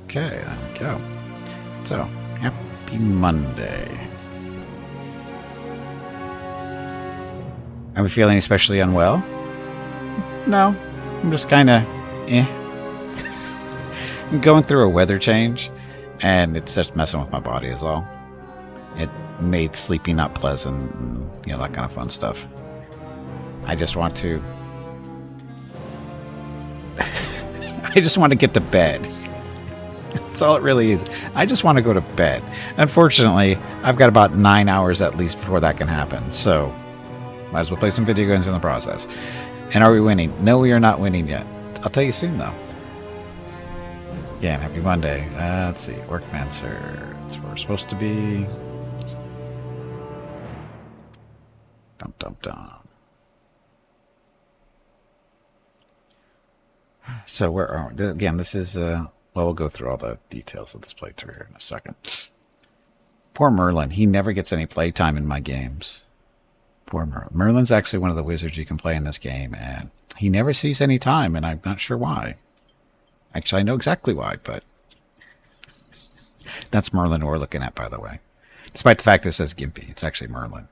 Okay, there we go. So, happy Monday. Are we feeling especially unwell? No, I'm just kind of I'm going through a weather change, and it's just messing with my body as well. It made sleeping not pleasant, and, you know, that kind of fun stuff. I just want to... I just want to get to bed. That's all it really is. I just want to go to bed. Unfortunately, I've got about 9 hours at least before that can happen, so might as well play some video games in the process. And are we winning? No, we are not winning yet. I'll tell you soon, though. Again, happy Monday. Let's see. Orcmancy. That's where we're supposed to be. Dum dum dum. So where are we? Again, this is well, we'll go through all the details of this playthrough here in a second. Poor Merlin. He never gets any playtime in my games. Poor Merlin. Merlin's actually one of the wizards you can play in this game, and he never sees any time, and I'm not sure why. Actually, I know exactly why, but that's Merlin we're looking at, by the way. Despite the fact that it says Gimpy, it's actually Merlin.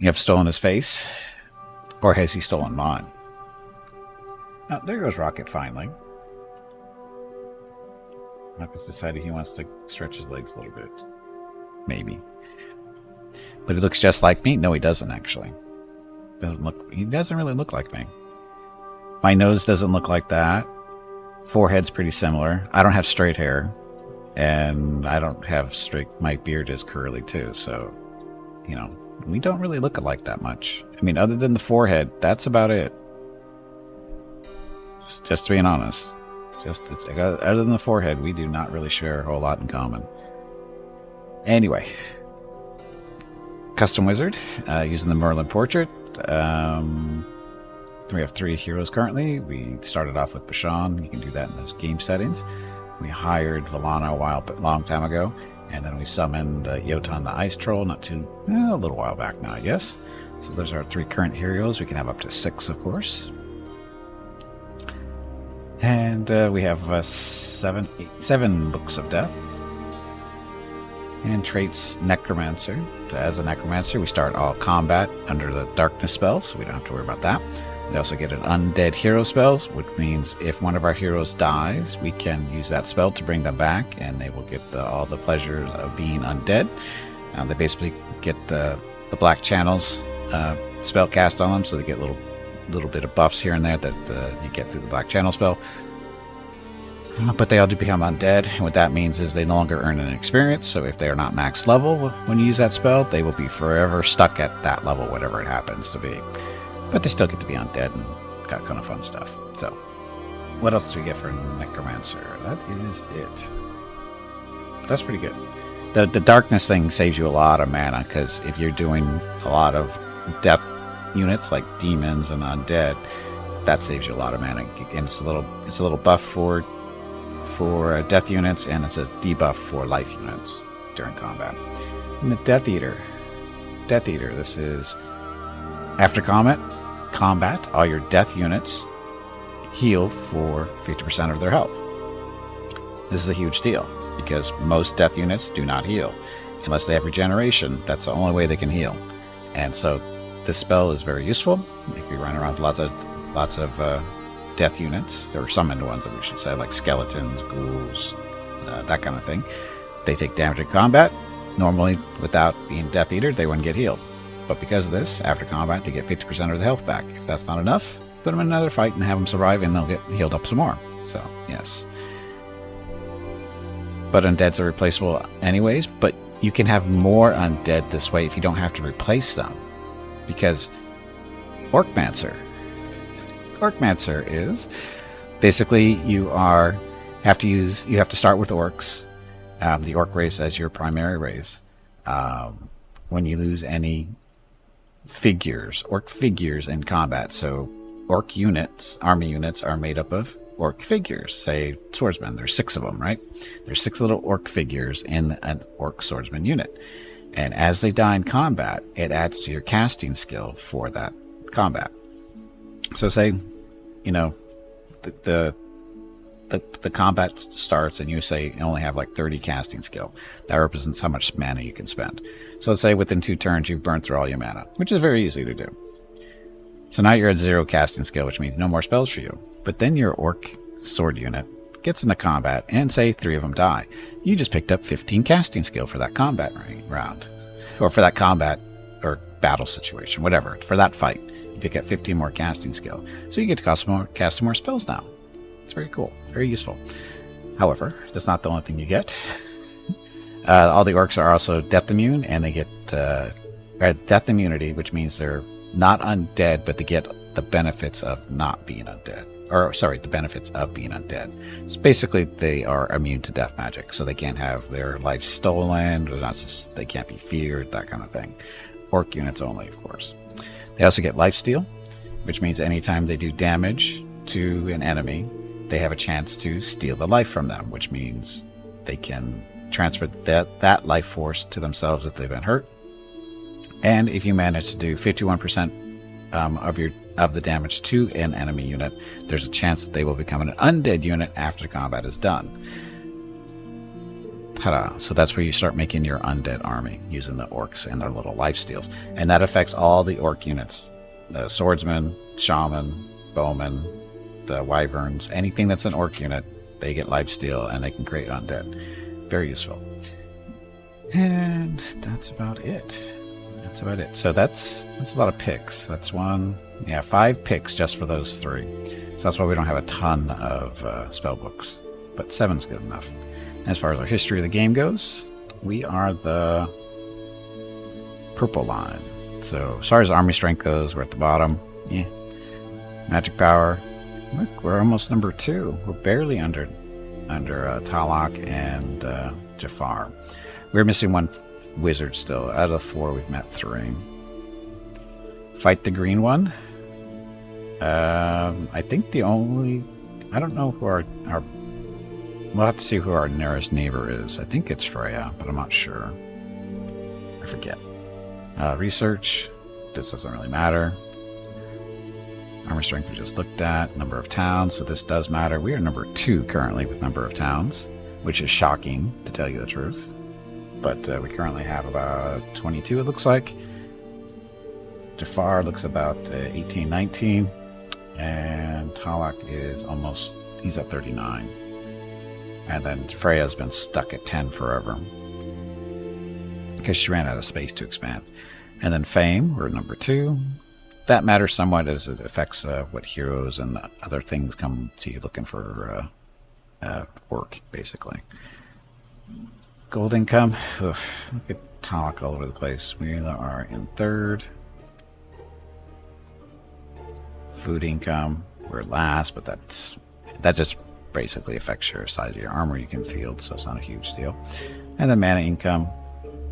You have stolen his face? Or has he stolen mine? Oh, there goes Rocket finally. Rocket's decided he wants to stretch his legs a little bit. Maybe. But he looks just like me? No, he doesn't, actually. He doesn't really look like me. My nose doesn't look like that. Forehead's pretty similar. I don't have straight hair. And I don't have straight... My beard is curly, too, so... You know, we don't really look alike that much. I mean, other than the forehead, that's about it. Just being honest. Other than the forehead, we do not really share a whole lot in common. Anyway. Custom wizard, using the Merlin portrait. We have 3 heroes currently. We started off with Bashan. You can do that in those game settings. We hired Valana a long time ago. And then we summoned Yotan the Ice Troll a little while back now, I guess. So those are our 3 current heroes. We can have up to 6, of course. And we have 7 Books of Death. And traits Necromancer. As a Necromancer, we start all combat under the Darkness spell, so we don't have to worry about that. We also get an Undead Hero spell, which means if one of our heroes dies, we can use that spell to bring them back, and they will get all the pleasures of being undead. They basically get the Black Channels spell cast on them, so they get little bit of buffs here and there that you get through the Black Channel spell. But they all do become undead, and what that means is they no longer earn an experience, so if they are not max level when you use that spell, they will be forever stuck at that level, whatever it happens to be. But they still get to be undead and got kind of fun stuff. So, what else do we get for Necromancer? That is it. That's pretty good. The darkness thing saves you a lot of mana, because if you're doing a lot of death units like demons and undead, that saves you a lot of mana. And it's a little buff for death units, and it's a debuff for life units during combat. And the Death Eater. This is after combat, all your death units heal for 50% of their health. This is a huge deal, because most death units do not heal. Unless they have regeneration, that's the only way they can heal. And so this spell is very useful if you run around with lots of death units, or summoned ones, we should say, like skeletons, ghouls, that kind of thing. They take damage in combat. Normally, without being Death Eater, they wouldn't get healed. But because of this, after combat, they get 50% of the health back. If that's not enough, put them in another fight and have them survive, and they'll get healed up some more. So, yes. But undeads are replaceable anyways, but you can have more undead this way if you don't have to replace them. Because Orcmancer is basically you have to start with orcs, the orc race as your primary race. When you lose any orc figures in combat, so orc units, army units are made up of orc figures. Say swordsmen, there's 6 of them, right? There's 6 little orc figures in an orc swordsman unit, and as they die in combat, it adds to your casting skill for that combat. So say, you know, the combat starts and you say you only have like 30 casting skill. That represents how much mana you can spend. So let's say within 2 turns you've burned through all your mana, which is very easy to do. So now you're at 0 casting skill, which means no more spells for you. But then your orc sword unit gets into combat and say 3 of them die. You just picked up 15 casting skill for that combat round. Or for that combat or battle situation, whatever. For that fight, you pick up 15 more casting skill. So you get to cast some more spells now. It's very cool, very useful. However, that's not the only thing you get. All the orcs are also death immune, and they get death immunity, which means they're not undead, but they get the benefits of not being undead. Or, sorry, the benefits of being undead. It's basically they are immune to death magic, so they can't have their life stolen, they can't be feared, that kind of thing. Orc units only, of course. They also get lifesteal, which means anytime they do damage to an enemy, they have a chance to steal the life from them, which means they can transfer that life force to themselves if they've been hurt. And if you manage to do 51% of the damage to an enemy unit, there's a chance that they will become an undead unit after the combat is done. Ta-da. So that's where you start making your undead army, using the orcs and their little life steals. And that affects all the orc units. The swordsman, shaman, bowman, the wyverns, anything that's an orc unit, they get lifesteal and they can create undead. Very useful. And that's about it. That's about it. So that's a lot of picks. That's 5 picks just for those 3. So that's why we don't have a ton of spell books. But 7's good enough. As far as our history of the game goes, we are the purple line. So as far as army strength goes, we're at the bottom. Yeah. Magic power. Look, we're almost number 2. We're barely under Talak and Jafar. We're missing 1 wizard still. Out of the 4, we've met 3. Fight the green one. I think the only... I don't know who our... We'll have to see who our nearest neighbor is. I think it's Freya, but I'm not sure. I forget. Research. This doesn't really matter. Armor strength we just looked at. Number of towns, so this does matter. We are number 2 currently with number of towns, which is shocking, to tell you the truth. But we currently have about 22, it looks like. Jafar looks about 18, 19. And Talak is almost... he's at 39. And then Freya's been stuck at 10 forever, because she ran out of space to expand. And then Fame, we're number 2. That matters somewhat as it affects what heroes and other things come to you looking for work, basically. Gold income. Ugh, look at Talk all over the place. We are in 3rd. Food income, we're last, but that just basically affects your size of your armor you can field, so it's not a huge deal. And then mana income.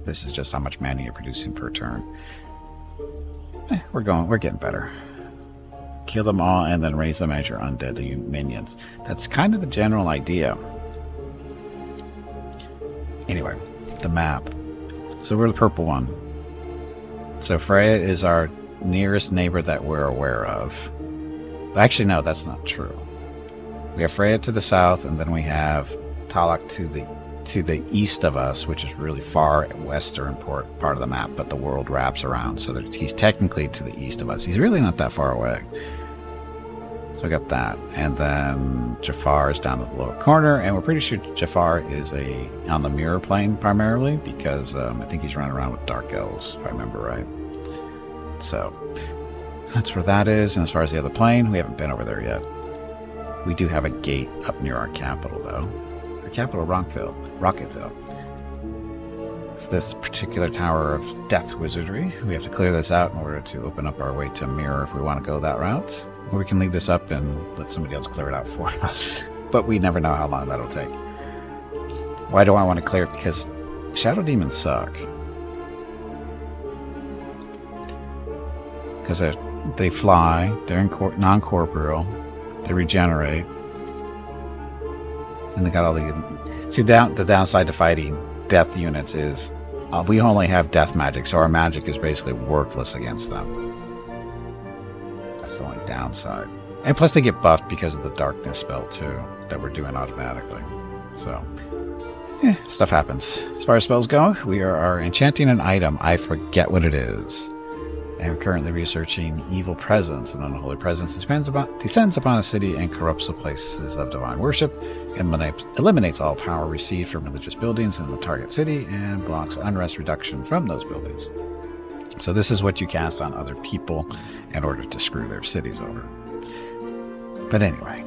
This is just how much mana you're producing per turn. We're getting better. Kill them all and then raise them as your undead minions. That's kind of the general idea. Anyway, the map. So we're the purple one. So Freya is our nearest neighbor that we're aware of. Actually, no, that's not true. We have Freya to the south, and then we have Talak to the east of us, which is really far western part of the map, but the world wraps around, so that he's technically to the east of us. He's really not that far away. So we got that. And then Jafar is down at the lower corner, and we're pretty sure Jafar is on the mirror plane primarily, because I think he's running around with dark elves, if I remember right. So that's where that is. And as far as the other plane, we haven't been over there yet. We do have a gate up near our capital, though. Our capital, Rocketville. It's this particular tower of death wizardry. We have to clear this out in order to open up our way to Mirror if we want to go that route. Or we can leave this up and let somebody else clear it out for us. But we never know how long that'll take. Why do I want to clear it? Because shadow demons suck. Because they fly, they're non-corporeal, they regenerate, and they got all the... See, the downside to fighting death units is we only have death magic, so our magic is basically worthless against them. That's the only downside. And plus they get buffed because of the darkness spell too, that we're doing automatically. So, stuff happens. As far as spells go, we are enchanting an item. I forget what it is. And we're currently researching Evil Presence. An unholy presence descends upon a city and corrupts the places of divine worship, and eliminates all power received from religious buildings in the target city, and blocks unrest reduction from those buildings. So this is what you cast on other people in order to screw their cities over. But anyway,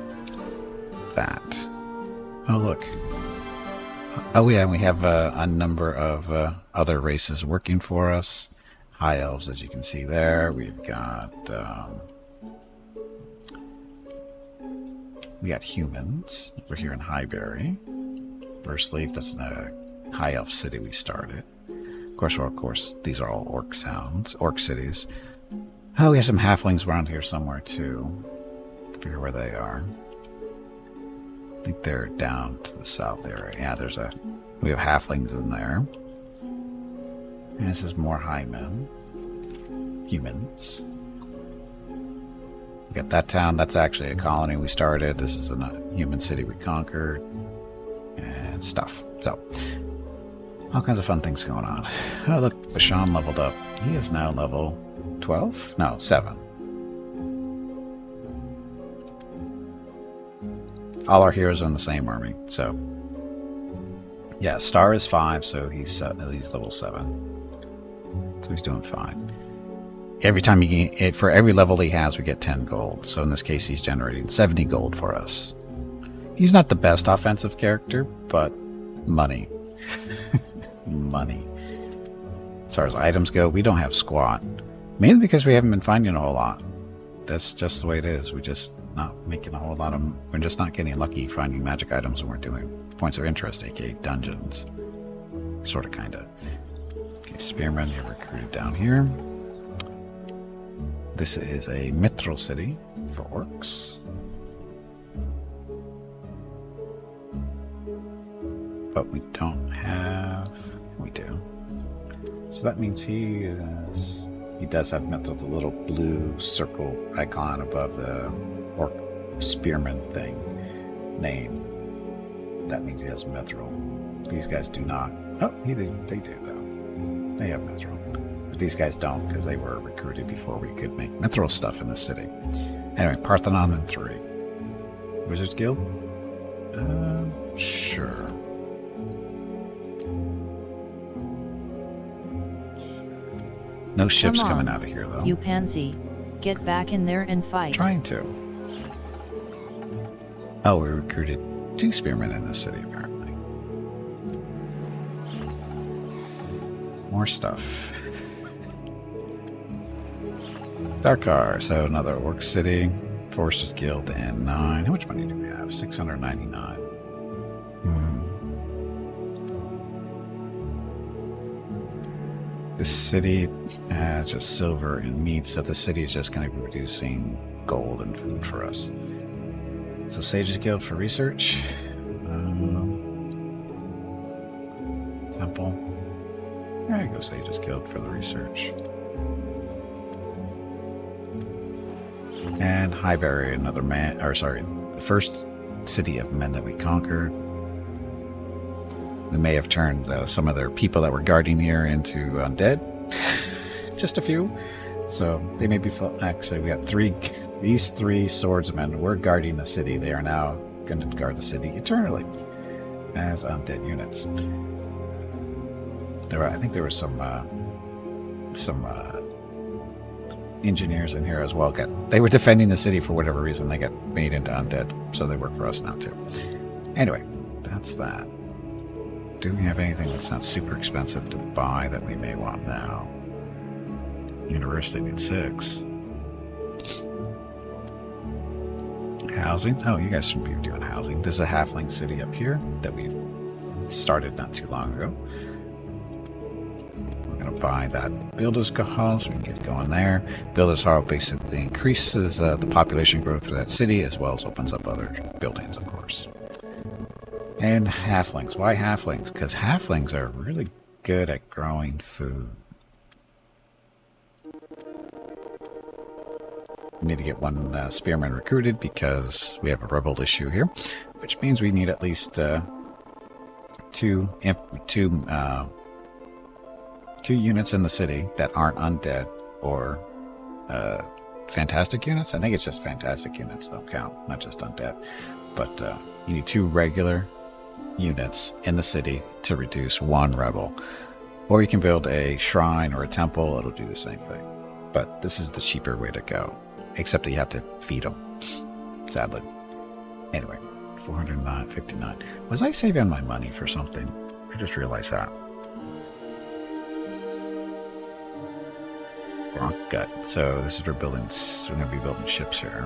that. Oh, look. Oh, yeah, and we have a number of other races working for us. High elves, as you can see there. We've got humans over here in Highbury. First Leaf, that's a high elf city we started. Of course, these are all orc cities. Oh, we have some halflings around here somewhere too. I forget where they are. I think they're down to the south area. Yeah, we have halflings in there. And this is more humans. We got that town. That's actually a colony we started. This is a human city we conquered. And stuff. So, all kinds of fun things going on. Oh, look, Bashan leveled up. He is now level 12? No, 7. All our heroes are in the same army, so... Yeah, Star is 5, so he's level 7. So he's doing fine. Every time for every level he has, we get 10 gold. So in this case, he's generating 70 gold for us. He's not the best offensive character, but money. Money. As far as items go, we don't have squat. Mainly because we haven't been finding a whole lot. That's just the way it is. We're just not making a whole lot of... We're just not getting lucky finding magic items when we're doing points of interest, aka dungeons. Sort of, kind of. Okay, Spearmen, you're recruited down here. This is a mithril city for orcs. But we don't have... We do. So that means he does have mithril, the little blue circle icon above the orc spearman thing name. That means he has mithril. These guys do not. Oh, they do though. They have mithril. But these guys don't because they were recruited before we could make mithril stuff in the city. Anyway, Parthenon in 3. Wizards Guild? Sure. No ships coming out of here, though. You pansy. Get back in there and fight. Trying to. Oh, we recruited 2 spearmen in this city, apparently. More stuff. Darkar, so another orc city. Foresters Guild and 9. How much money do we have? 699. This city has just silver and meat, so the city is just going to be producing gold and food for us. So Sages Guild for research. Temple. There you go, Sages Guild for the research. And Highbury, another the first city of men that we conquered. They may have turned some of their people that were guarding here into undead. Just a few. So they may be... Actually, we got these 3 swordsmen were guarding the city. They are now going to guard the city eternally as undead units. I think there were some engineers in here as well. They were defending the city for whatever reason. They got made into undead, so they work for us now too. Anyway, that's that. Do we have anything that's not super expensive to buy that we may want now? University needs 6. Housing? Oh, you guys shouldn't be doing housing. This is a halfling city up here that we started not too long ago. We're going to buy that Builder's Hall so we can get going there. Builder's Hall basically increases the population growth through that city as well as opens up other buildings, of course. And halflings. Why halflings? Because halflings are really good at growing food. We need to get one spearman recruited because we have a rebel issue here, which means we need at least two units in the city that aren't undead or fantastic units. I think it's just fantastic units that count, not just undead. But you need 2 regular units in the city to reduce 1 rebel. Or you can build a shrine or a temple, it'll do the same thing. But this is the cheaper way to go. Except that you have to feed them, sadly. Anyway, 459. Was I saving my money for something? I just realized that. Wrong gut. So this is for building. We're going to be building ships here.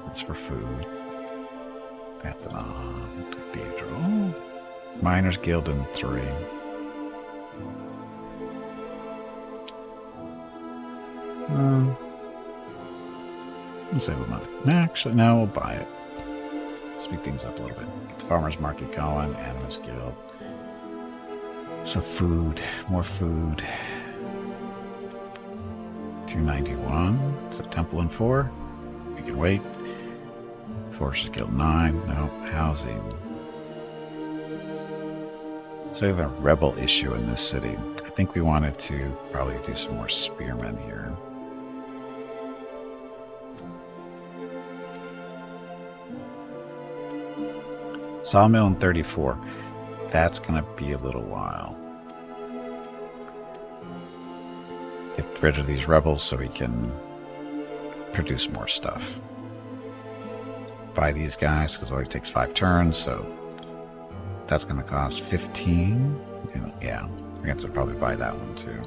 That's for food. Pantheon, Cathedral. Miners Guild in 3. We'll save a month. Actually, no, we'll buy it. Speed things up a little bit. Get the farmer's market going. Animus Guild. So food, more food. 291. So temple in 4. We can wait. Forces Guild 9. No. Housing. So we have a rebel issue in this city. I think we wanted to probably do some more spearmen here. Sawmill in 34. That's going to be a little while. Get rid of these rebels so we can produce more stuff. Buy these guys because it always takes 5 turns, so that's going to cost 15. Yeah, we have to probably buy that one too.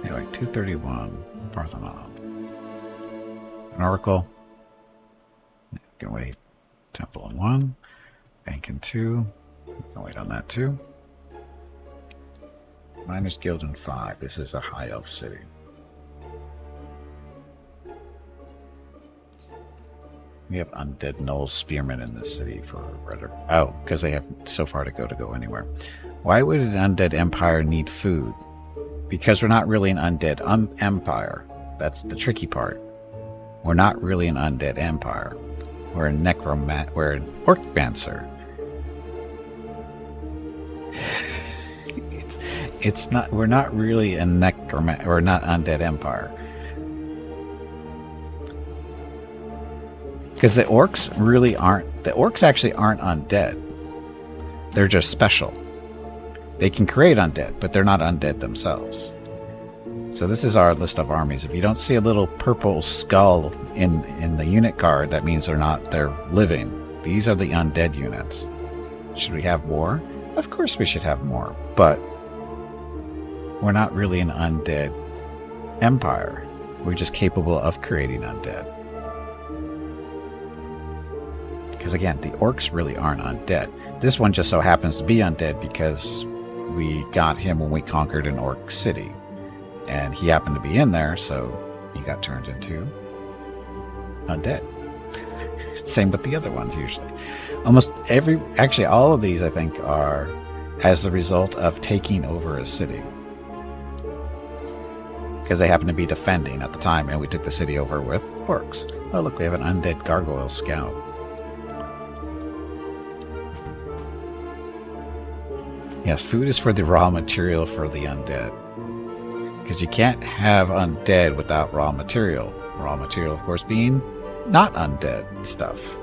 Anyway, 231. Parthenon. An Oracle. You can wait. Temple in 1. Bank in 2. You can wait on that too. Miners Guild in 5. This is a high elf city. We have undead Knoll spearmen in this city for Redder. Oh, because they have so far to go anywhere. Why would an undead empire need food? Because we're not really an undead empire. That's the tricky part. We're not really an undead empire. We're a we're an Orcmancer. It's not. We're not really a necromancer. We're not undead empire. Because the orcs really aren't. The orcs actually aren't undead. They're just special. They can create undead, but they're not undead themselves. So this is our list of armies. If you don't see a little purple skull in the unit card, that means they're living. These are the undead units. Should we have more? Of course we should have more, but we're not really an undead empire. We're just capable of creating undead. Because again, the orcs really aren't undead. This one just so happens to be undead because we got him when we conquered an orc city. And he happened to be in there, so he got turned into undead. Same with the other ones, usually. Actually, all of these, I think, are as a result of taking over a city. Because they happen to be defending at the time, and we took the city over with orcs. Oh, look, we have an undead gargoyle scout. Yes, food is for the raw material for the undead. Because you can't have undead without raw material. Raw material, of course, being not undead stuff.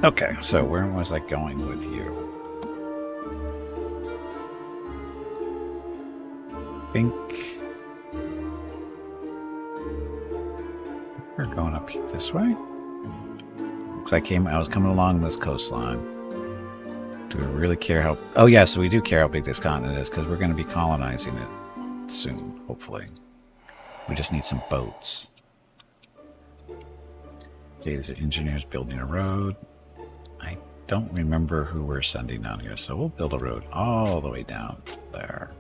Okay, so where was I going with you? I think we're going up this way. Looks like I was coming along this coastline. Do we really care how... Oh, yeah, so we do care how big this continent is, because we're going to be colonizing it soon, hopefully. We just need some boats. Okay, these are engineers building a road. I don't remember who we're sending down here, so we'll build a road all the way down there.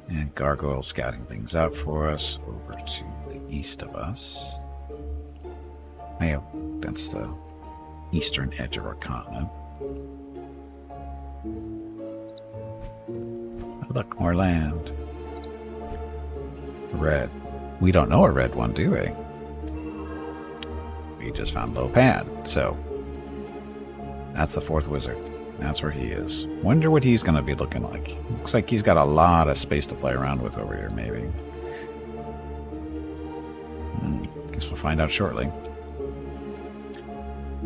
And Gargoyle scouting things out for us over to the east of us. Yeah, that's the eastern edge of our continent. Oh, look, more land. Red. We don't know a red one, do we? We just found Lopan, so that's the fourth wizard. That's where he is. Wonder what he's going to be looking like. Looks like he's got a lot of space to play around with over here, maybe. Guess we'll find out shortly.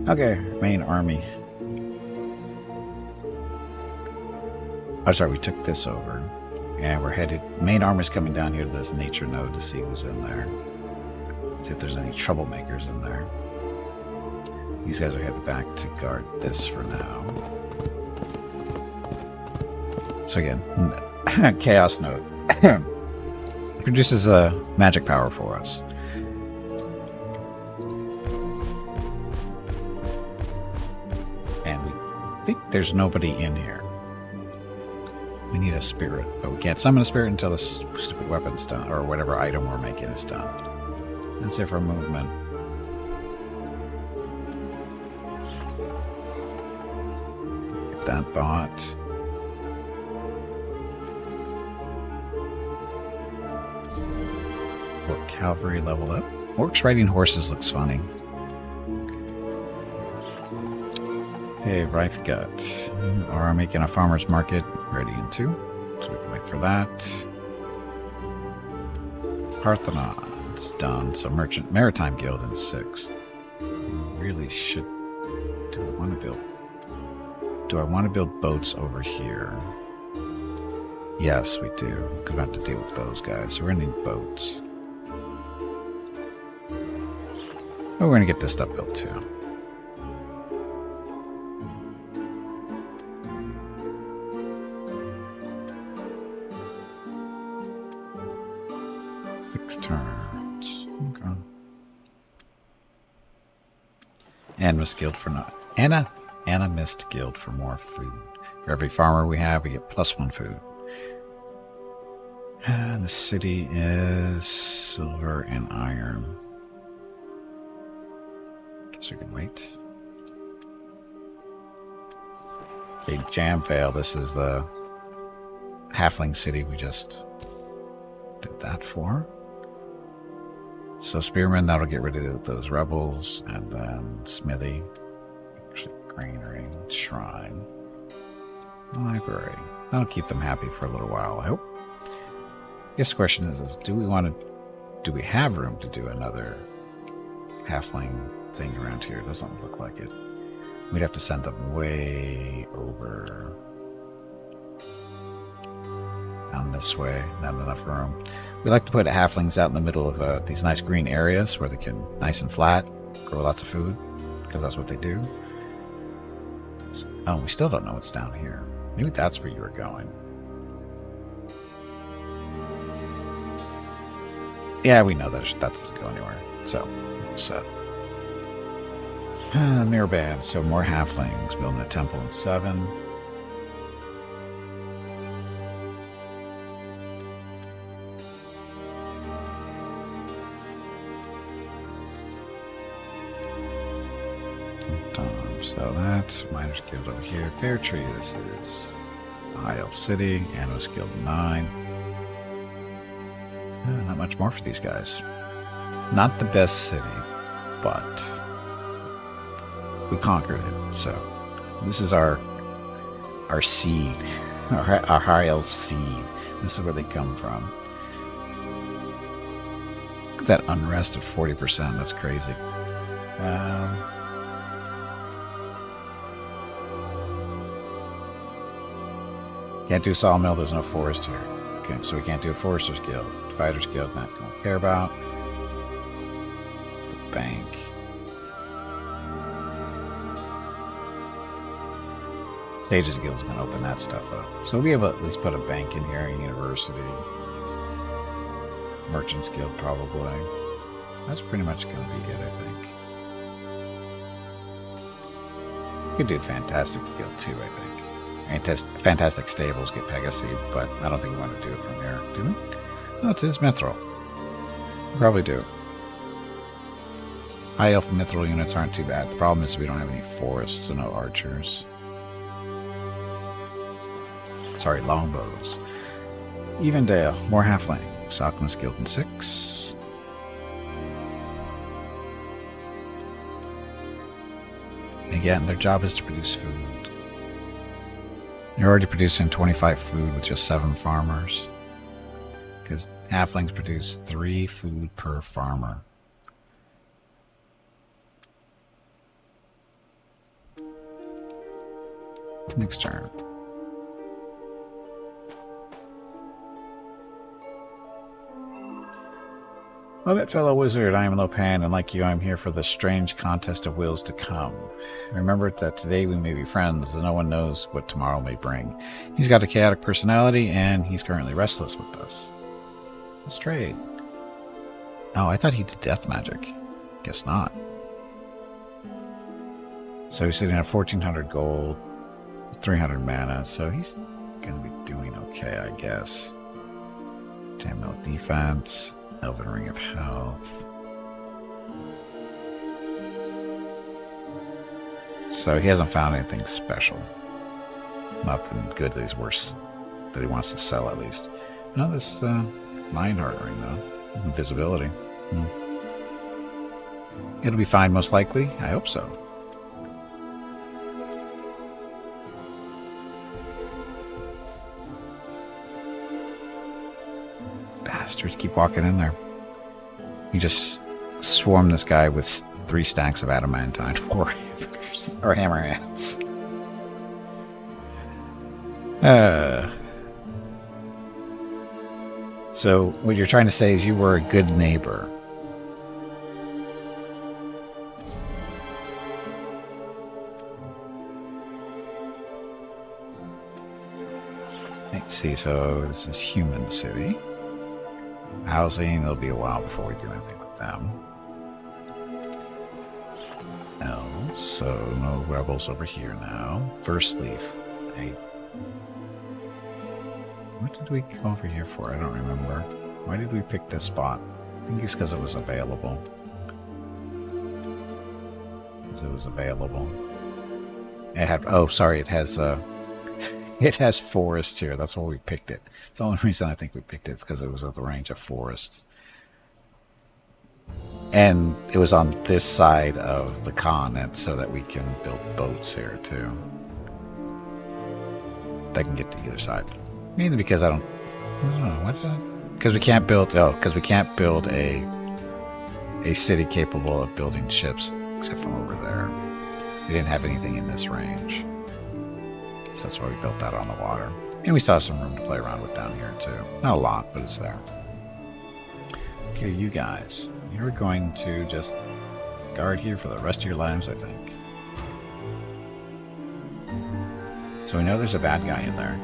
Okay, main army. Oh, sorry, we took this over. And we're headed... Main army's coming down here to this nature node to see who's in there. See if there's any troublemakers in there. These guys are headed back to guard this for now. So again, Chaos Node produces a magic power for us. And we think there's nobody in here. We need a spirit, but we can't summon a spirit until this stupid weapon's done, or whatever item we're making is done. That's it for movement. Get that bot. Orc cavalry level up. Orcs riding horses looks funny. Hey, Rife Gut. You are making a farmer's market ready in 2, so we can wait for that. Parthenon's done, so Merchant Maritime Guild in 6. We really should... Do I want to build boats over here? Yes, we do. Because we have to deal with those guys, so we're going to need boats. Oh, we're going to get this stuff built too. Turns. Okay. Animist Guild for not. Animist Guild for more food. For every farmer we have, we get +1 food. And the city is silver and iron. Guess we can wait. Big jam fail. This is the halfling city we just did that for. So Spearman, that'll get rid of those rebels, and then Smithy, actually granary, shrine, library. That'll keep them happy for a little while, I hope. I guess the question is do we have room to do another halfling thing around here? It doesn't look like it. We'd have to send them way over down this way. Not enough room. We like to put halflings out in the middle of these nice green areas where they can, nice and flat, grow lots of food, because that's what they do. Oh, we still don't know what's down here. Maybe that's where you were going. Yeah, we know that doesn't go anywhere. So, set. Mirror band. So more halflings. Building a temple in 7. So that's Miners Guild over here. Fair Tree, this is the High Elf City. Animist Guild 9. Not much more for these guys. Not the best city, but we conquered it. So this is our seed, our High Elf seed. This is where they come from. Look at that unrest of 40%. That's crazy. Can't do sawmill, there's no forest here. Okay, so we can't do a Forester's Guild. Fighters Guild, not going to care about. The bank. Stages Guild is going to open that stuff up. So we'll be able to at least put a bank in here, a university. Merchants Guild, probably. That's pretty much going to be it, I think. We could do Fantastic Guild too, I think. Fantastic Stables get Pegasus, but I don't think we want to do it from here, do we? No, it is Mithril. We probably do. High elf mithril units aren't too bad. The problem is we don't have any forests, so no archers. Sorry, longbows. Evendale, more halflings. Alchemist Guild in 6. Again, their job is to produce food. They're already producing 25 food with just 7 farmers. Because halflings produce 3 food per farmer. Next turn. Love it, fellow wizard. I am Lopan, and like you, I'm here for the strange contest of wills to come. Remember that today we may be friends, and no one knows what tomorrow may bring. He's got a chaotic personality, and he's currently restless with us. Let's trade. Oh, I thought he did death magic. Guess not. So he's sitting at 1,400 gold, 300 mana, so he's gonna be doing okay, I guess. Jam defense. Elven Ring of Health. So he hasn't found anything special. Nothing good that he's worth, that he wants to sell at least. No, this Lionheart ring though. Invisibility. It'll be fine most likely. I hope so. Bastards keep walking in there. You just swarm this guy with 3 stacks of adamantine or hammer ants. So what you're trying to say is you were a good neighbor. Let's see, so this is Human City. Housing, it'll be a while before we do anything with them. Elves, so no rebels over here now. First Leaf. Hey. What did we go over here for? I don't remember. Why did we pick this spot? I think it's because it was available. It had, oh, sorry, it has forests here. That's why we picked it. It's the only reason I think we picked it is because it was at the range of forests. And it was on this side of the continent so that we can build boats here too. That can get to either side. Mainly because I don't know, what? Because we can't build, because we can't build a city capable of building ships except from over there. We didn't have anything in this range. So that's why we built that on the water. And we still have some room to play around with down here too. Not a lot, but it's there. Okay, you guys. You're going to just guard here for the rest of your lives, I think. So we know there's a bad guy in there.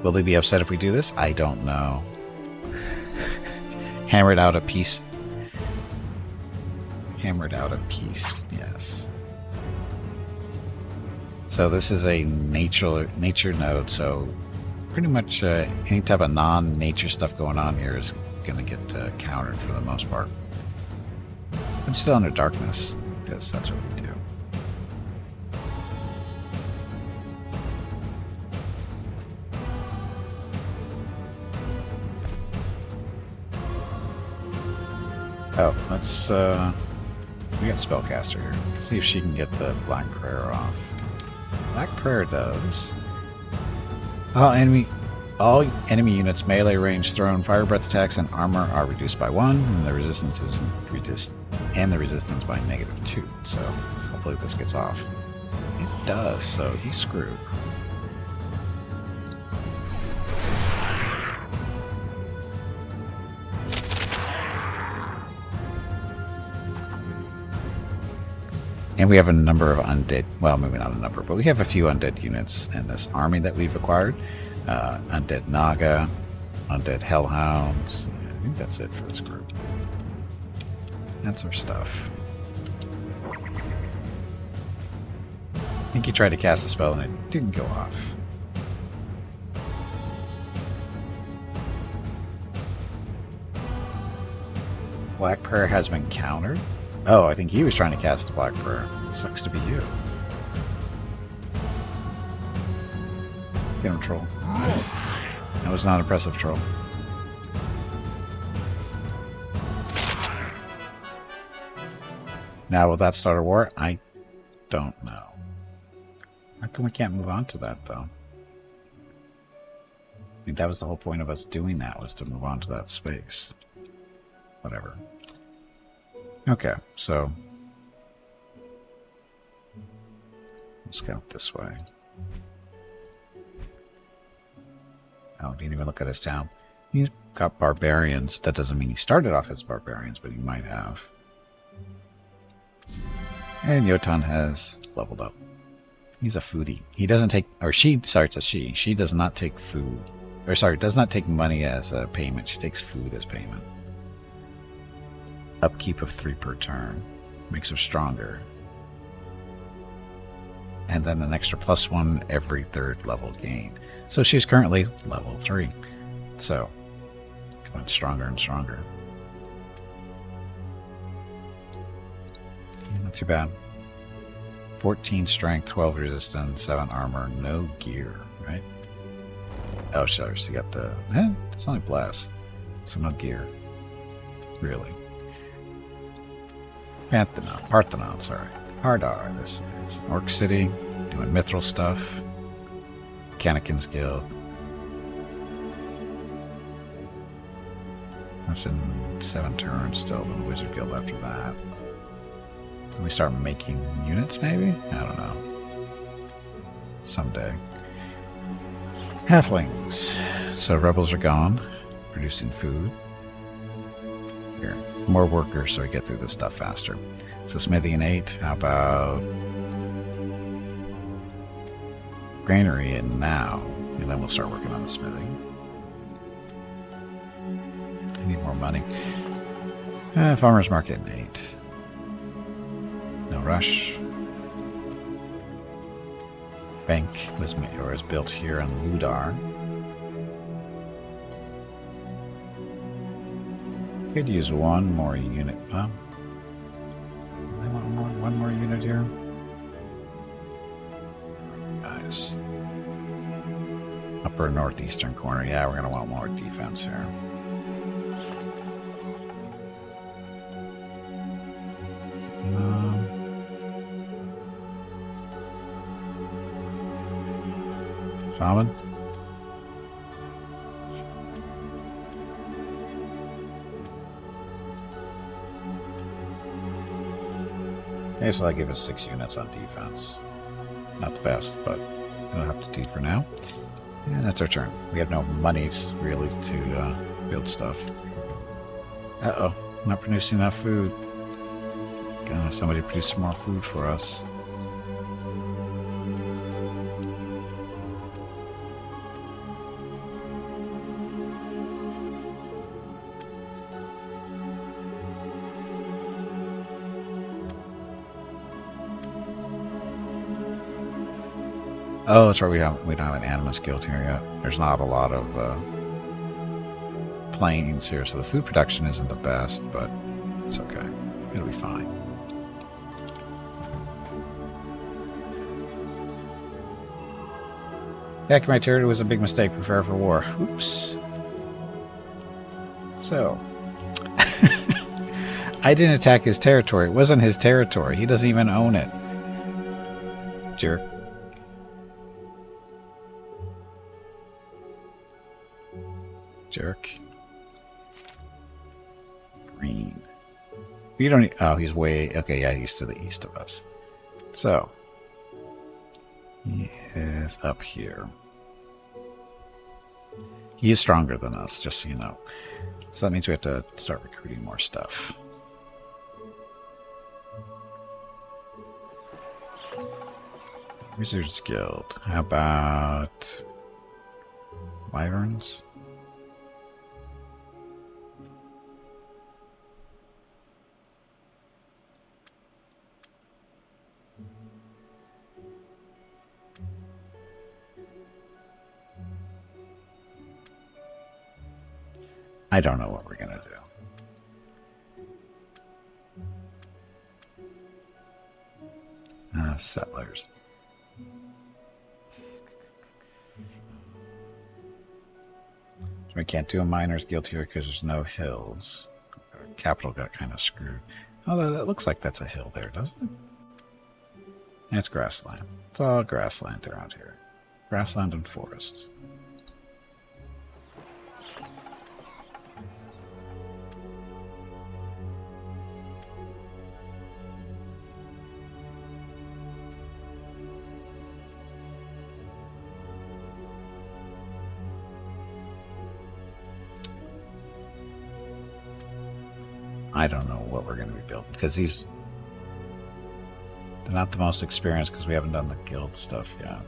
Will they be upset if we do this? I don't know. Hammered out a piece. Hammered out a piece, yes. So this is a nature node, so pretty much any type of non-nature stuff going on here is going to get countered for the most part. I'm still under darkness, because that's what we do. Oh, let's, we got Spellcaster here. Let's see if she can get the Black Prayer off. Black Prayer does. All enemy units, melee, range, thrown, fire breath attacks, and armor are reduced by 1, and the resistance is reduced, and the resistance by -2. So hopefully this gets off. It does, so he's screwed. And we have a number of undead, well, maybe not a number, but we have a few undead units in this army that we've acquired. Undead Naga, undead Hellhounds. I think that's it for this group. That's our stuff. I think he tried to cast a spell and it didn't go off. Black Prayer has been countered? Oh, I think he was trying to cast the Black Prayer. Sucks to be you. Get him, troll. That was not impressive, troll. Now, will that start a war? I don't know. How come we can't move on to that, though? I think that was the whole point of us doing that, was to move on to that space. Whatever. Okay, so let's go this way. Oh, didn't even look at his town. He's got barbarians. That doesn't mean he started off as barbarians, but he might have. And Yotan has leveled up. He's a foodie. He doesn't take, or she starts as she. She does not take food. Or sorry, does not take money as a payment. She takes food as payment. Upkeep of 3 per turn. Makes her stronger. And then an extra +1 every 3rd level gain. So she's currently level 3. So, going stronger and stronger. Not too bad. 14 strength, 12 resistance, 7 armor, no gear, right? Oh, sure, so you got the... it's only blast. So no gear. Really. Parthenon, sorry. Hardar, this is. Orc City, doing mithril stuff. Mechanican's Guild. That's in 7 turns still, then the Wizard Guild after that. Can we start making units, maybe? I don't know. Someday. Halflings. So rebels are gone. Producing food. Here. More workers so we get through this stuff faster. So smithy and 8. How about granary and now? And then we'll start working on the smithy. I need more money. Farmer's market and 8. No rush. Bank was made or is built here in Ludar. Could use 1 more unit. Well, they want one more unit here. Nice. Upper northeastern corner. Yeah, we're gonna want more defense here. Shaman? Okay, so that gives us 6 units on defense. Not the best, but it'll have to do for now. And that's our turn. We have no monies, really, to build stuff. Uh-oh, not producing enough food. Gonna have somebody produce some more food for us. Oh, that's right. We don't have an Animus Guild here yet. There's not a lot of planes here, so the food production isn't the best, but it's okay. It'll be fine. Attacking my territory was a big mistake. Prepare for war. Oops. So, I didn't attack his territory. It wasn't his territory. He doesn't even own it. Jerk. Jerk. Green. You don't need, oh, he's way, okay, yeah, he's to the east of us. So, he is up here. He is stronger than us, just so you know. So that means we have to start recruiting more stuff. Wizards Guild. How about Wyverns? I don't know what we're gonna do. Settlers. We can't do a miners guild here because there's no hills. Our capital got kind of screwed. Although that looks like that's a hill there, doesn't it? It's grassland. It's all grassland around here. Grassland and forests. I don't know what we're going to be building because they're not the most experienced because we haven't done the guild stuff yet.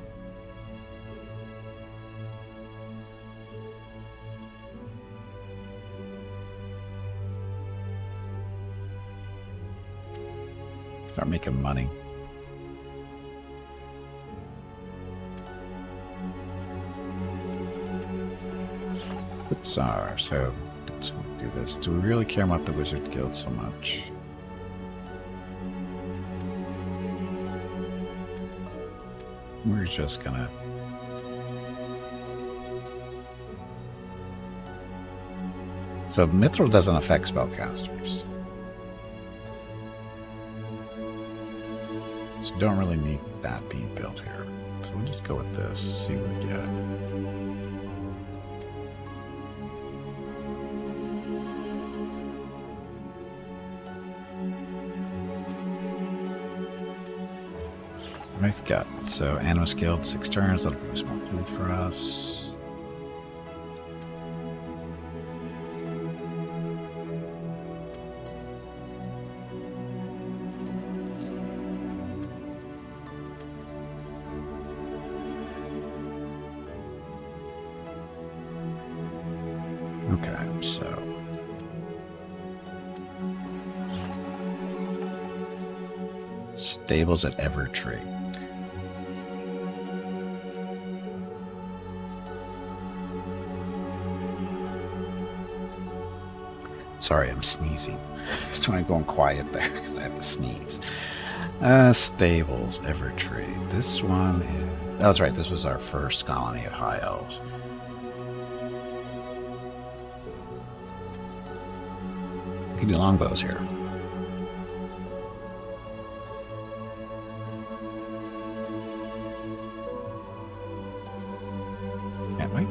Start making money. Bizarre. So let's do this. Do we really care about the Wizard Guild so much? We're just gonna... So Mithril doesn't affect spellcasters. So we don't really need that being built here. So we'll just go with this, see what we get. I forgot. So Animus Guild, 6 turns, that'll produce more food for us. Okay, so stables at Evertree. Sorry, I'm sneezing. That's when I'm going quiet there because I have to sneeze. Stables, Evertree. This one is... Oh, that's right, this was our first colony of High Elves. We can do longbows here. Can't we?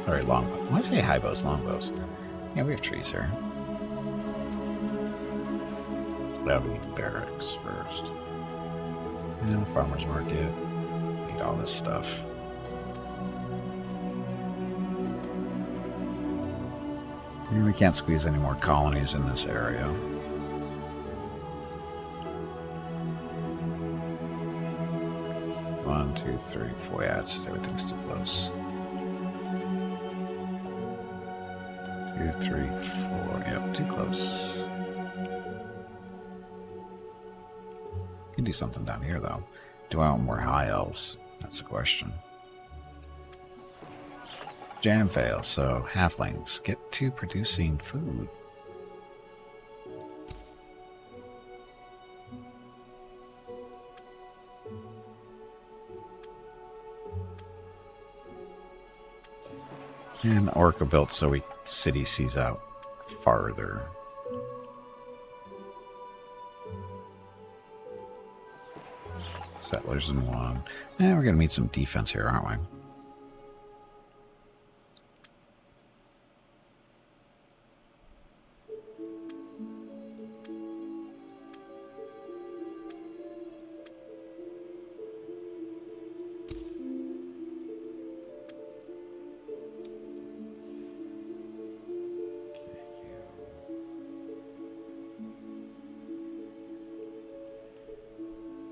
Sorry, longbow. Why do I say high bows? Longbows. Yeah, we have trees here. That'll be barracks first. And farmer's market. Need all this stuff. And we can't squeeze any more colonies in this area. One, two, three, four. Yeah, everything's too close. 2, 3, 4. Yep, too close. Can do something down here, though. Do I want more high elves? That's the question. Jam fails, so halflings get to producing food. And Orca built so city sees out farther. Settlers in 1. And we're going to need some defense here, aren't we?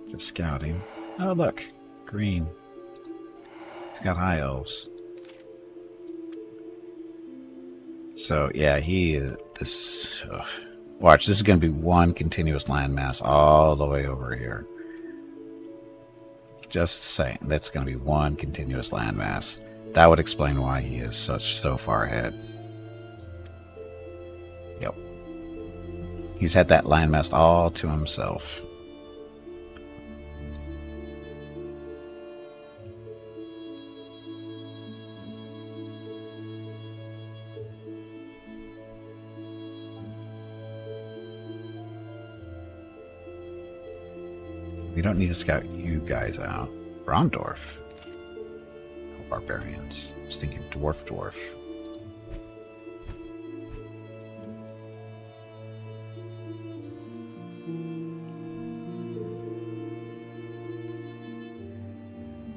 Just scouting. Oh, look. Green. He's got high elves. So, yeah, he is... This... Watch, this is going to be one continuous landmass all the way over here. Just saying. That's going to be one continuous landmass. That would explain why he is so far ahead. Yep. He's had that landmass all to himself. We don't need to scout you guys out. Brondorf. Oh, barbarians. I was thinking dwarf.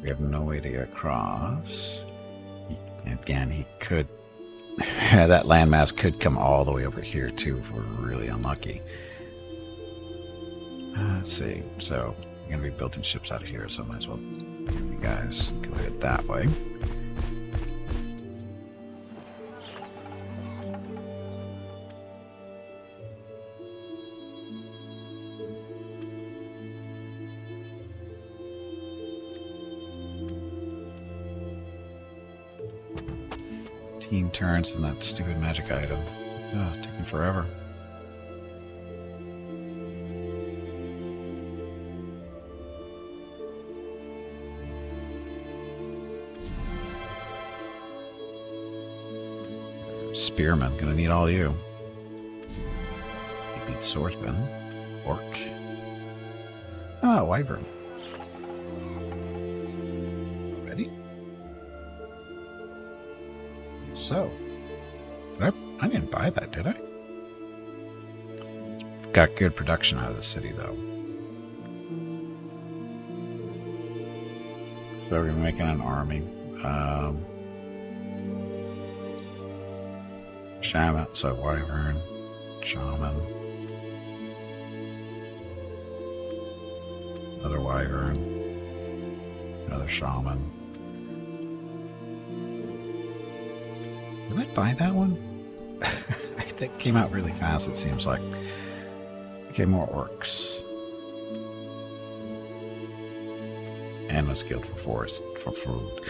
We have no way to get across. Again, he could... that landmass could come all the way over here, too, if we're really unlucky. Let's see. So, I'm going to be building ships out of here, so I might as well you guys go it that way. Turns and that stupid magic item. Oh, taking forever. Spearman, gonna need all you. He beats swordsman. Orc. Ah, wyvern. Ready? So, I didn't buy that, did I? Got good production out of the city, though. So we're making an army. Shaman, so wyvern, shaman, another wyvern, another shaman. Did I buy that one? That came out really fast, it seems like. Okay, more orcs. And a skilled for forest, for food.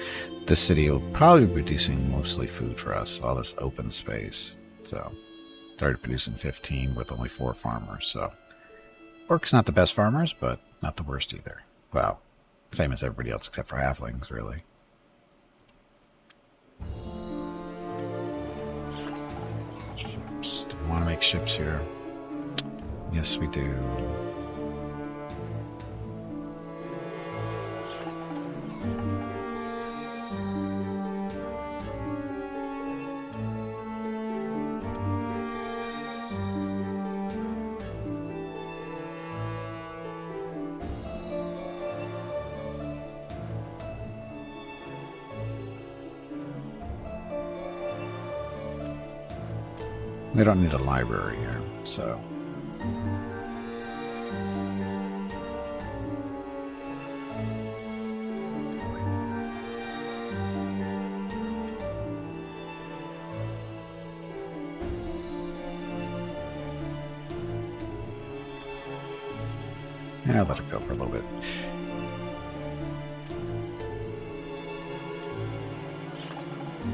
This city will probably be producing mostly food for us, all this open space. So, started producing 15 with only 4 farmers, so. Orcs not the best farmers, but not the worst either. Well, same as everybody else except for halflings, really. Ships. Do we want to make ships here? Yes, we do. We don't need a library here, so... Yeah, let it go for a little bit.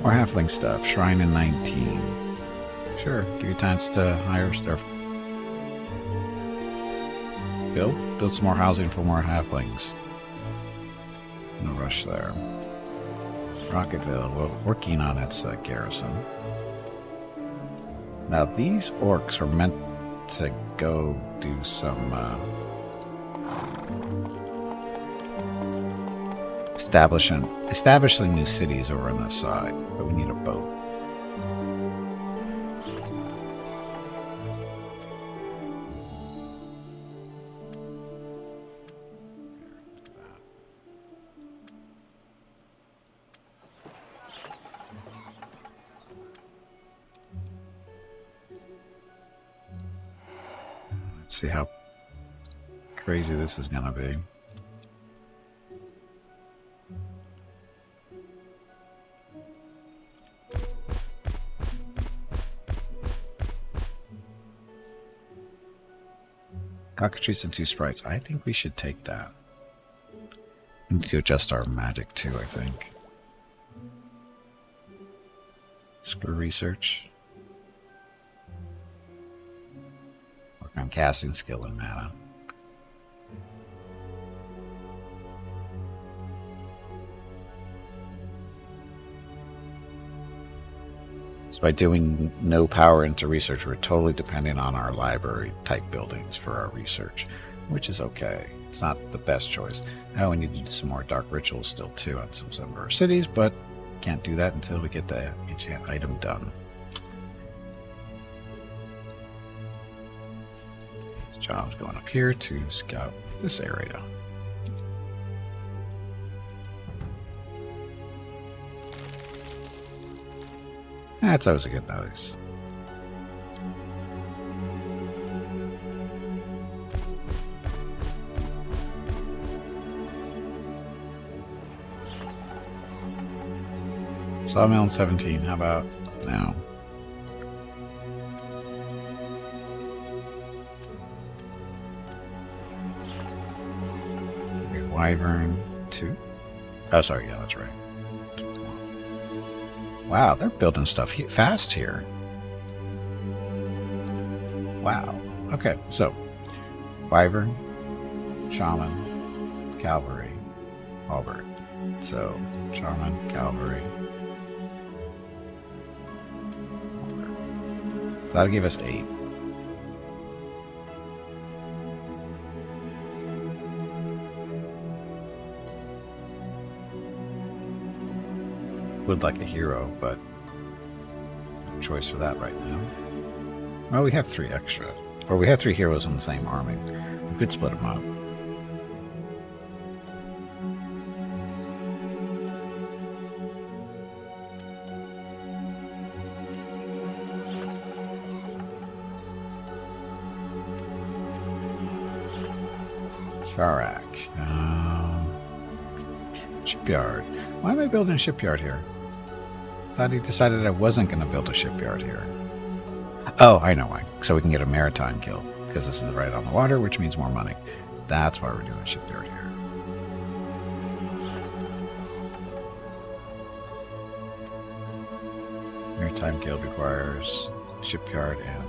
More halfling stuff. Shrine in 19. Sure, give you time to hire stuff. Build some more housing for more halflings. No rush there. Rocketville, we're working on its garrison. Now these orcs are meant to go do some establishing new cities over on this side, but we need a boat. See how crazy this is gonna be. Cockatrice and 2 sprites. I think we should take that. We need to adjust our magic too, I think. Screw research. Work on casting skill and mana. So by doing no power into research, we're totally dependent on our library type buildings for our research, which is okay. It's not the best choice. Now we need to do some more dark rituals still too on some of our cities, but can't do that until we get the enchant item done. This job's going up here to scout this area. That's always a good notice. Sawmill in 17, how about now? Wyvern 2. Oh, sorry, yeah, that's right. Wow, they're building stuff fast here. Wow. Okay, so Wyvern, Shaman, Cavalry, Halberd. So Shaman, Cavalry. So that'll give us 8. Would like a hero, but no choice for that right now. Well, we have 3 extra. Or we have 3 heroes in the same army. We could split them up. Sharak. Shipyard. Why am I building a shipyard here? Thought he decided I wasn't going to build a shipyard here. Oh, I know why. So we can get a maritime guild, because this is right on the water, which means more money. That's why we're doing a shipyard here. Maritime guild requires shipyard and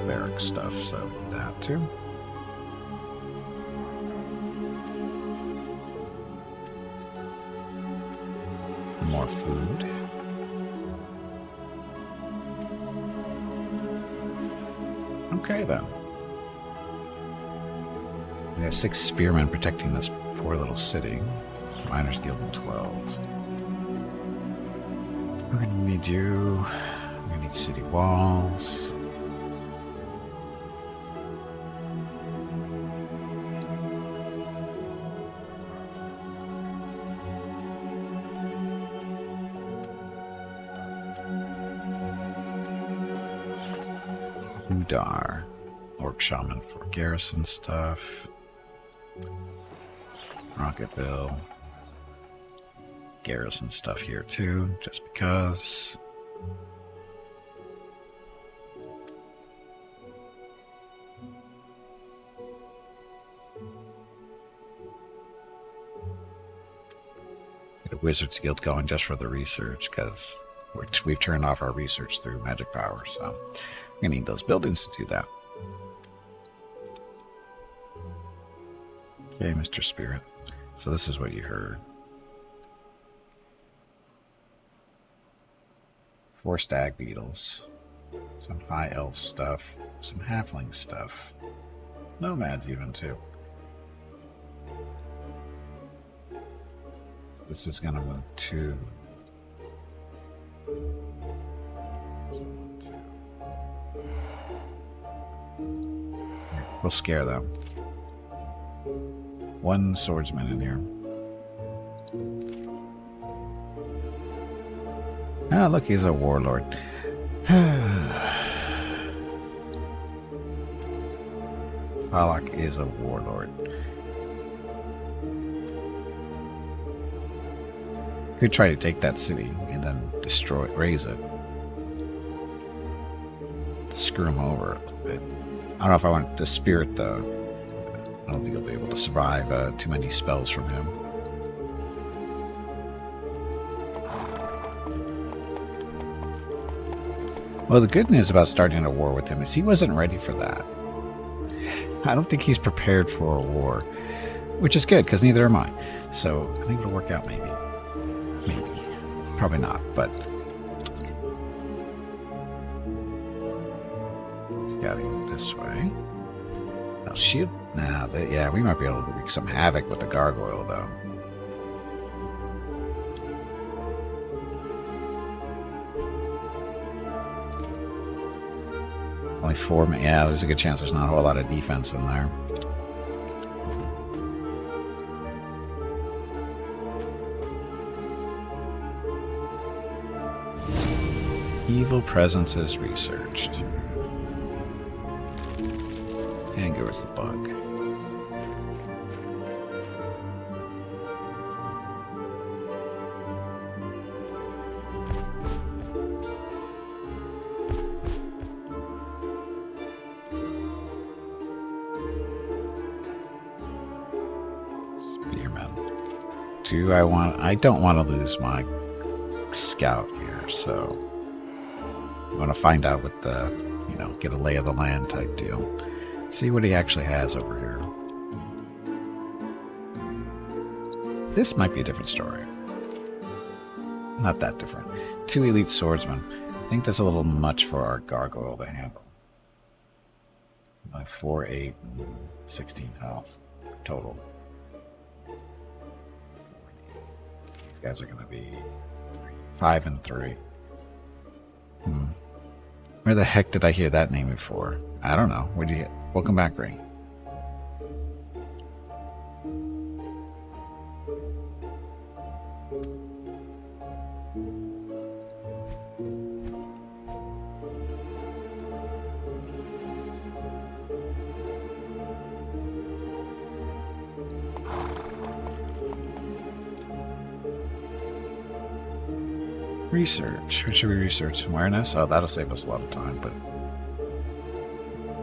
barrack stuff, so that too. More food. Okay then. We have 6 spearmen protecting this poor little city. Miners Guild in 12. We're gonna need you. We're gonna need city walls. Udar. Orc Shaman for garrison stuff. Rocketville. Garrison stuff here too, just because. Get a Wizards Guild going just for the research, because we've turned off our research through magic power, so we're gonna need those buildings to do that. Okay, Mr. Spirit. So this is what you heard. 4 stag beetles. Some high elf stuff. Some halfling stuff. Nomads even too. This is gonna move to... We'll scare them. 1 swordsman in here. Ah, look, he's a warlord. Falak is a warlord. Could try to take that city and then raise it. Screw him over a little bit. I don't know if I want to spirit though. I don't think you'll be able to survive too many spells from him. Well, the good news about starting a war with him is he wasn't ready for that. I don't think he's prepared for a war, which is good because neither am I. So I think it'll work out maybe. Maybe. Probably not, but... Scouting this way. Now shield... Nah, yeah, we might be able to wreak some havoc with the gargoyle, though. Only 4 men. Yeah, there's a good chance there's not a whole lot of defense in there. Evil presences researched. And goes the bug. I don't want to lose my scout here, so I want to find out what the, get a lay of the land type deal. See what he actually has over here. This might be a different story. Not that different. 2 elite swordsmen. I think that's a little much for our gargoyle to handle. 4, 8, 16 health total. These guys are going to be 5 and 3. Where the heck did I hear that name before? I don't know. Where'd you hit? Welcome back, Ray. Research. What should we research? Awareness? Oh, that'll save us a lot of time, but...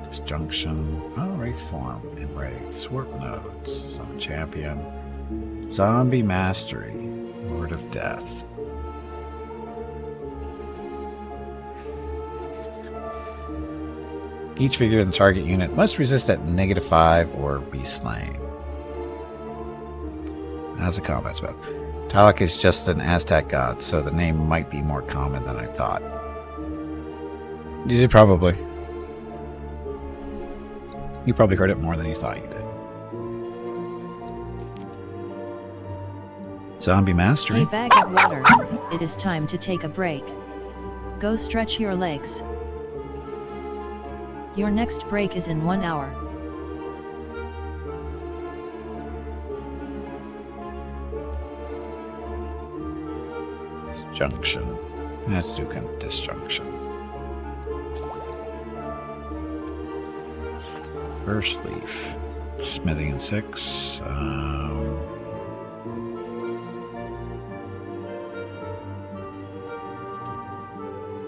Disjunction. Oh, Wraith form and Wraith. Swarp nodes. Summon champion. Zombie mastery. Lord of death. Each figure in the target unit must resist at -5 or be slain. As a combat spell. Talak is just an Aztec god, so the name might be more common than I thought. You did probably. You probably heard it more than you thought you did. Zombie mastery. Hey, bag of water. It is time to take a break. Go stretch your legs. Your next break is in 1 hour. Disjunction. Let's do kind of disjunction. First leaf. Smithing in 6. How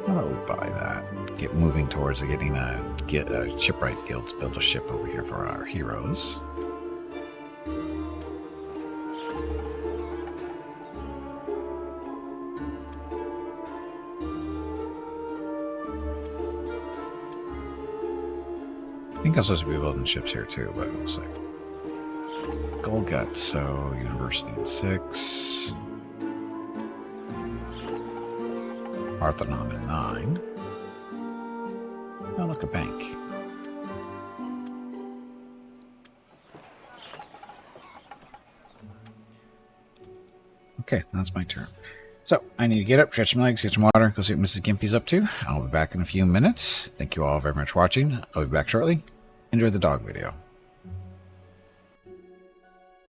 about we buy that? Get moving towards getting a shipwright guild to build a ship over here for our heroes. I think I'm supposed to be building ships here too, but we'll see. Gold Guts, so University in 6. Parthenon in 9. Oh, look, a bank. Okay, that's my turn. So, I need to get up, stretch my legs, get some water, go see what Mrs. Gimpy's up to. I'll be back in a few minutes. Thank you all very much for watching. I'll be back shortly. Enjoy the dog video.